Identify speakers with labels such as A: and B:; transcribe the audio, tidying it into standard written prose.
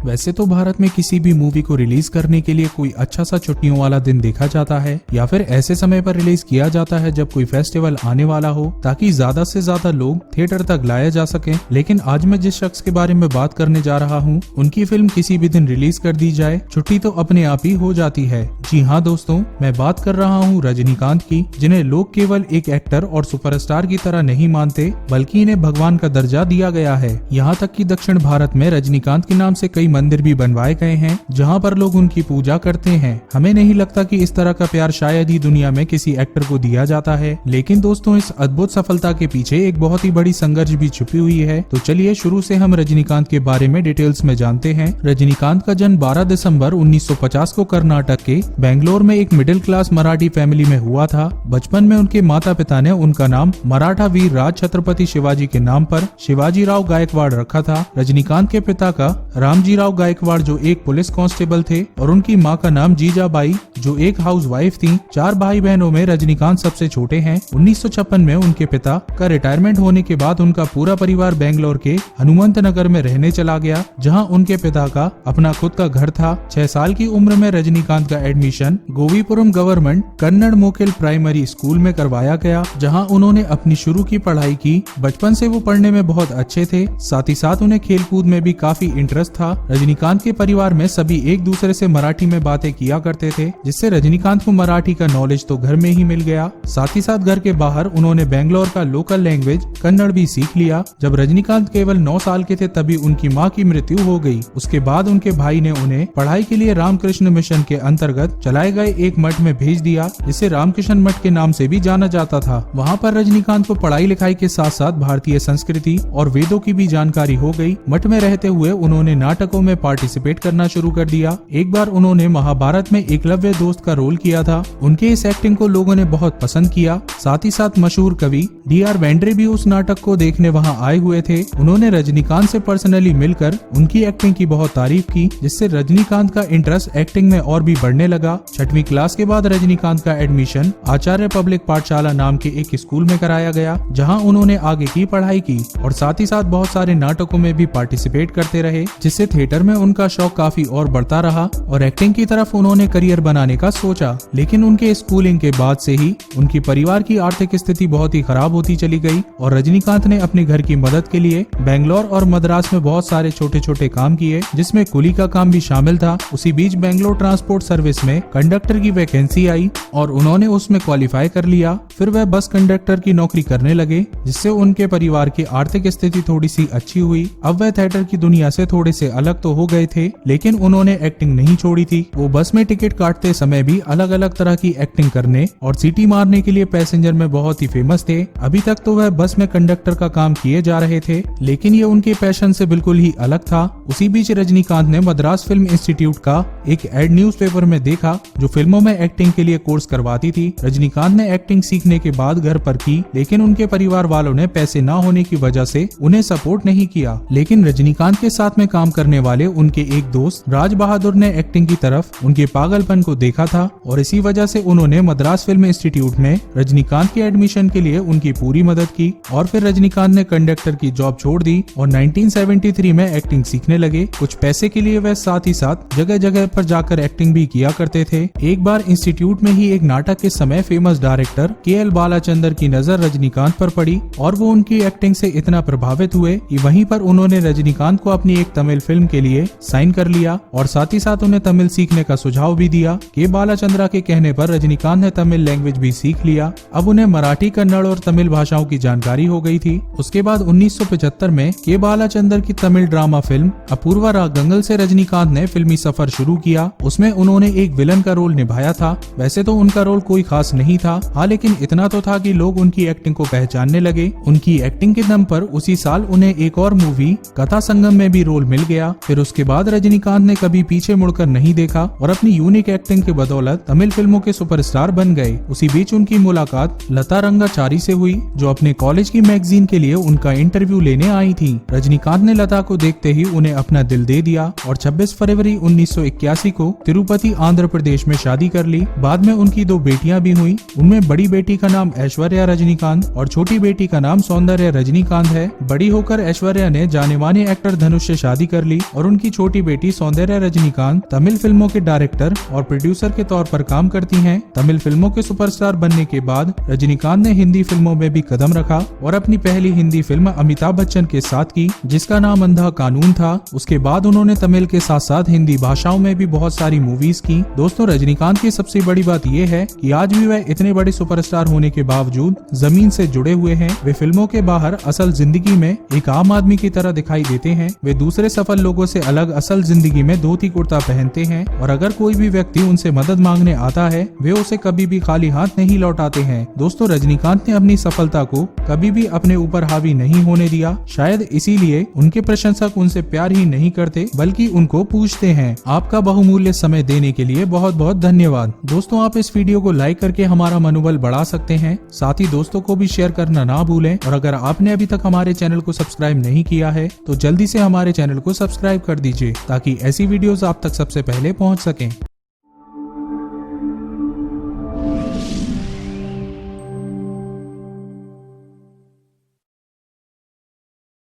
A: वैसे तो भारत में किसी भी मूवी को रिलीज करने के लिए कोई अच्छा सा छुट्टियों वाला दिन देखा जाता है या फिर ऐसे समय पर रिलीज किया जाता है जब कोई फेस्टिवल आने वाला हो ताकि ज्यादा से ज्यादा लोग थिएटर तक लाया जा सके। लेकिन आज मैं जिस शख्स के बारे में बात करने जा रहा हूँ उनकी फिल्म किसी भी दिन रिलीज कर दी जाए छुट्टी तो अपने आप ही हो जाती है। जी हाँ दोस्तों, मैं बात कर रहा हूँ रजनीकांत की, जिन्हें लोग केवल एक एक्टर और सुपरस्टार की तरह नहीं मानते बल्कि इन्हें भगवान का दर्जा दिया गया है। यहाँ तक कि दक्षिण भारत में रजनीकांत के नाम से कई मंदिर भी बनवाए गए हैं जहाँ पर लोग उनकी पूजा करते हैं। हमें नहीं लगता कि इस तरह का प्यार शायद ही दुनिया में किसी एक्टर को दिया जाता है, लेकिन दोस्तों इस अद्भुत सफलता के पीछे एक बहुत ही बड़ी संघर्ष भी छुपी हुई है। तो चलिए शुरू से हम रजनीकांत के बारे में डिटेल्स में जानते हैं। रजनीकांत का जन्म 12 दिसंबर 1950 को कर्नाटक के बेंगलोर में एक मिडिल क्लास मराठी फैमिली में हुआ था। बचपन में उनके माता पिता ने उनका नाम मराठा वीर राज छत्रपति शिवाजी के नाम पर शिवाजी राव गायकवाड़ रखा था। रजनीकांत के पिता का रामजी राव गायकवाड़ जो एक पुलिस कांस्टेबल थे और उनकी मां का नाम जीजाबाई जो एक हाउसवाइफ थी। 4 भाई बहनों में रजनीकांत सबसे छोटे हैं। 1956 में उनके पिता का रिटायरमेंट होने के बाद उनका पूरा परिवार बेंगलोर के हनुमंत नगर में रहने चला गया, जहां उनके पिता का अपना खुद का घर था। 6 साल की उम्र में रजनीकांत का admission Gavipuram government Kannada model primary school में करवाया गया, जहां उन्होंने अपनी शुरू की पढ़ाई की। बचपन से वो पढ़ने में बहुत अच्छे थे, साथ ही साथ उन्हें खेलकूद में भी काफी इंटरेस्ट था। रजनीकांत के परिवार में सभी एक दूसरे से मराठी में बातें किया करते थे, जिससे रजनीकांत को मराठी का नॉलेज तो घर में ही मिल गया। साथ ही साथ घर के बाहर उन्होंने बेंगलोर का लोकल लैंग्वेज कन्नड़ भी सीख लिया। जब रजनीकांत केवल 9 साल के थे तभी उनकी मां की मृत्यु हो गई। उसके बाद उनके भाई ने उन्हें पढ़ाई के लिए रामकृष्ण मिशन के अंतर्गत चलाए गए एक मठ में भेज दिया, जिसे रामकृष्ण मठ के नाम से भी जाना जाता था। वहाँ पर रजनीकांत को पढ़ाई लिखाई के साथ साथ भारतीय संस्कृति और वेदों की भी जानकारी हो गई। मठ में रहते हुए उन्होंने नाटकों में पार्टिसिपेट करना शुरू कर दिया। एक बार उन्होंने महाभारत में एकलव्य दोस्त का रोल किया था। उनके इस एक्टिंग को लोगों ने बहुत पसंद किया। साथ ही साथ मशहूर कवि D.R. वेंड्रे भी उस नाटक को देखने वहां आए हुए थे। उन्होंने रजनीकांत से पर्सनली मिलकर उनकी एक्टिंग की बहुत तारीफ की, जिससे रजनीकांत का इंटरेस्ट एक्टिंग में और भी बढ़ने लगा। 6वीं क्लास के बाद रजनीकांत का एडमिशन आचार्य पब्लिक पाठशाला नाम के एक स्कूल में कराया गया, जहां उन्होंने आगे की पढ़ाई की और साथ ही साथ बहुत सारे नाटकों में भी पार्टिसिपेट करते रहे, जिससे थिएटर में उनका शौक काफी और बढ़ता रहा और एक्टिंग की तरफ उन्होंने करियर बनाने का सोचा। लेकिन उनके स्कूलिंग के बाद से ही उनकी परिवार की आर्थिक स्थिति बहुत ही खराब होती चली गई और रजनीकांत ने अपने घर की मदद के लिए बेंगलोर और मद्रास में बहुत सारे छोटे छोटे काम किए, जिसमें कुली का काम भी शामिल था। उसी बीच बेंगलोर ट्रांसपोर्ट सर्विस में कंडक्टर की वैकेंसी आई और उन्होंने उसमें क्वालिफाई कर लिया। फिर वह बस कंडक्टर की नौकरी करने लगे, जिससे उनके परिवार की आर्थिक स्थिति थोड़ी सी अच्छी हुई। अब वह थिएटर की दुनिया से थोड़े से अलग तो हो गए थे, लेकिन उन्होंने एक्टिंग नहीं छोड़ी थी। वो बस में टिकट काटते समय भी अलग अलग तरह की एक्टिंग करने और सीटी मारने के लिए पैसेंजर में बहुत ही फेमस थे। अभी तक तो वह बस में कंडक्टर का काम किए जा रहे थे, लेकिन ये उनके पैशन से बिल्कुल ही अलग था। उसी बीच रजनीकांत ने मद्रास फिल्म इंस्टीट्यूट का एक एड न्यूज़पेपर में देखा जो फिल्मों में एक्टिंग के लिए कोर्स करवाती थी। रजनीकांत ने एक्टिंग सीखने के बाद घर पर की, लेकिन उनके परिवार वालों ने पैसे न होने की वजह से उन्हें सपोर्ट नहीं किया। लेकिन रजनीकांत के साथ में काम करने वाले उनके एक दोस्त राज बहादुर ने एक्टिंग की तरफ उनके पागलपन को देखा था और इसी वजह से उन्होंने मद्रास फिल्म इंस्टीट्यूट में रजनीकांत के एडमिशन के लिए उनकी पूरी मदद की और फिर रजनीकांत ने कंडक्टर की जॉब छोड़ दी और 1973 में एक्टिंग सीखने लगे। कुछ पैसे के लिए वह साथ ही साथ जगह जगह पर जाकर एक्टिंग भी किया करते थे। एक बार इंस्टीट्यूट में ही एक नाटक के समय फेमस डायरेक्टर KL बालाचंदर की नजर रजनीकांत पर पड़ी और वो उनकी एक्टिंग से इतना प्रभावित हुए कि वहीं पर उन्होंने रजनीकांत को अपनी एक तमिल फिल्म के लिए साइन कर लिया और साथ ही साथ उन्हें तमिल सीखने का सुझाव भी दिया। के बालाचंद्रा के कहने पर रजनीकांत ने तमिल लैंग्वेज भी सीख लिया। अब उन्हें मराठी, कन्नड़ और तमिल भाषाओं की जानकारी हो गई थी। उसके बाद 1975 में के बालाचंदर की तमिल ड्रामा फिल्म अपूर्वा रागंगल से रजनीकांत ने फिल्मी सफर शुरू किया। उसमें उन्होंने एक विलन का रोल निभाया था। वैसे तो उनका रोल कोई खास नहीं था, हाँ, लेकिन इतना तो था कि लोग उनकी एक्टिंग को पहचानने लगे। उनकी एक्टिंग के दम पर उसी साल उन्हें एक और मूवी कथा संगम में भी रोल मिल गया। फिर उसके बाद रजनीकांत ने कभी पीछे मुड़कर नहीं देखा और अपनी यूनिक एक्टिंग के बदौलत तमिल फिल्मों के सुपरस्टार बन गए। उसी बीच उनकी मुलाकात लता रंगाचारी से हुई, जो अपने कॉलेज की मैगजीन के लिए उनका इंटरव्यू लेने आई थी। रजनीकांत ने लता को देखते ही उन्हें अपना दिल दे दिया और 26 फरवरी 1981 को तिरुपति आंध्र प्रदेश में शादी कर ली। बाद में उनकी 2 बेटियां भी हुई। उनमें बड़ी बेटी का नाम ऐश्वर्या रजनीकांत और छोटी बेटी का नाम सौंदर्या रजनीकांत है। बड़ी होकर ऐश्वर्या ने जाने माने एक्टर धनुष से शादी कर ली और उनकी छोटी बेटी सौंदर्या रजनीकांत तमिल फिल्मों के डायरेक्टर और प्रोड्यूसर के तौर पर काम करती हैं। तमिल फिल्मों के सुपरस्टार बनने के बाद रजनीकांत ने हिंदी फिल्मों में भी कदम रखा और अपनी पहली हिंदी फिल्म अमिताभ बच्चन के साथ की, जिसका नाम अंधा कानून था। उसके बाद उन्होंने तमिल के साथ साथ हिंदी भाषाओं में भी बहुत सारी मूवीज की। दोस्तों, रजनीकांत की सबसे बड़ी बात यह है कि आज भी वह इतने बड़े सुपरस्टार होने के बावजूद जमीन से जुड़े हुए हैं। वे फिल्मों के बाहर असल जिंदगी में एक आम आदमी की तरह दिखाई देते हैं। वे दूसरे सफल लोगों से अलग असल जिंदगी में धोती कुर्ता पहनते हैं और अगर कोई भी व्यक्ति उनसे मदद मांगने आता है वे उसे कभी भी खाली हाथ नहीं लौटाते हैं। दोस्तों, रजनीकांत ने अपनी सफलता को कभी भी अपने ऊपर हावी नहीं होने दिया। शायद इसीलिए उनके प्रशंसक उनसे प्यार ही नहीं करते बल्कि उनको पूछते हैं। आपका बहुमूल्य समय देने के लिए बहुत बहुत धन्यवाद। दोस्तों, आप इस वीडियो को लाइक करके हमारा मनोबल बढ़ा सकते हैं। साथ ही दोस्तों को भी शेयर करना ना भूलें और अगर आपने अभी तक हमारे चैनल को सब्सक्राइब नहीं किया है तो जल्दी से हमारे चैनल को सब्सक्राइब कर दीजिए ताकि ऐसी वीडियोस आप तक सबसे पहले पहुंच सकें।